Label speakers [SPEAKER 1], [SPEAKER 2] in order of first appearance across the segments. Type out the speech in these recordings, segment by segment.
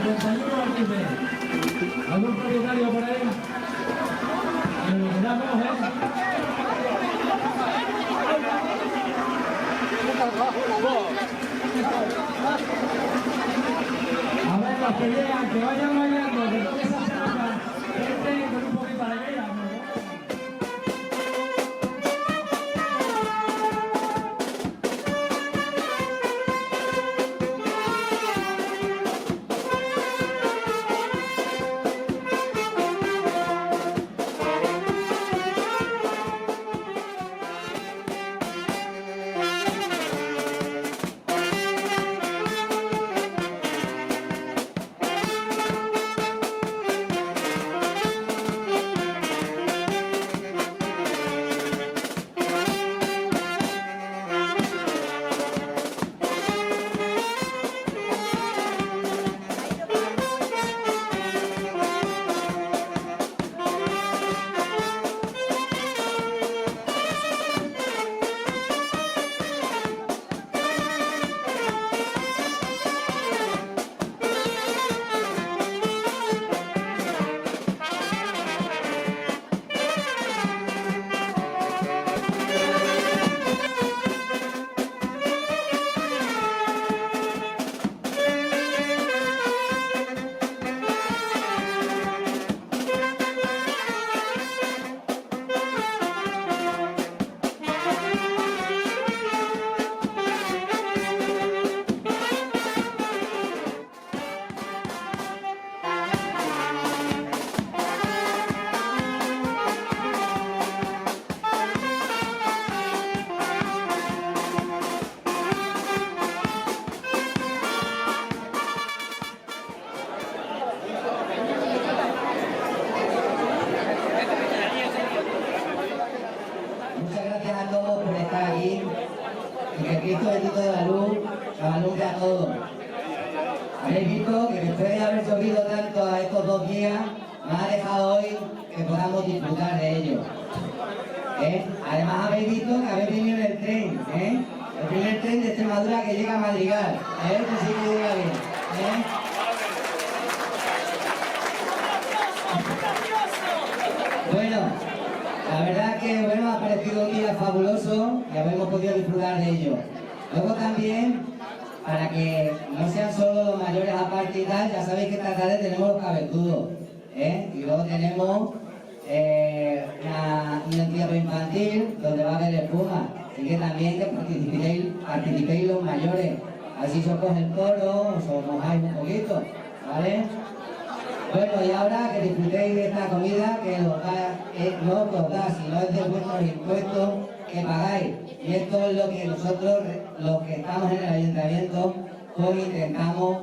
[SPEAKER 1] 51 al 15. ¿Algún propietario por ahí? Lo quedamos, A ver, los que llegan, que vayan bailando, que toque esa pelota, gente con un poquito de alegría.
[SPEAKER 2] Y que Cristo bendito de la luz nos alumbre a todos. Habéis visto que después de haber llovido tanto a estos 2 días, nos ha dejado hoy que podamos disfrutar de ello. Además habéis visto que habéis venido en el tren, el primer tren de Extremadura que llega a Madrigal, que sí que llega bien. Bueno, la verdad que bueno, ha parecido un día fabuloso y habemos podido disfrutar de ello. Luego también, para que no sean solo los mayores aparte y tal, ya sabéis que esta tarde tenemos los cabezudos, y luego tenemos un entierro infantil donde va a haber espuma. Así que también que participéis los mayores, así os coge el coro, os mojáis un poquito, ¿vale? Bueno, y ahora que disfrutéis de esta comida que os da, no os da, sino es de vuestros impuestos que pagáis. Y esto es lo que nosotros, los que estamos en el ayuntamiento, pues intentamos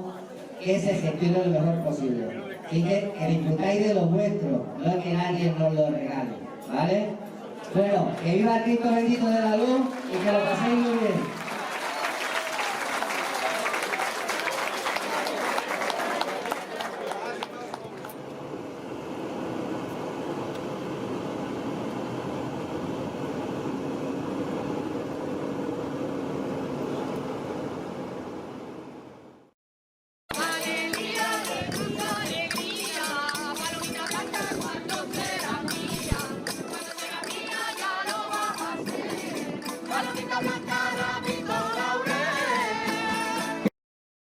[SPEAKER 2] que se gestione lo mejor posible. Así que disfrutáis de lo vuestro, no que nadie nos lo regale, ¿vale? Bueno, que viva el Cristo bendito de la luz y que lo paséis muy bien.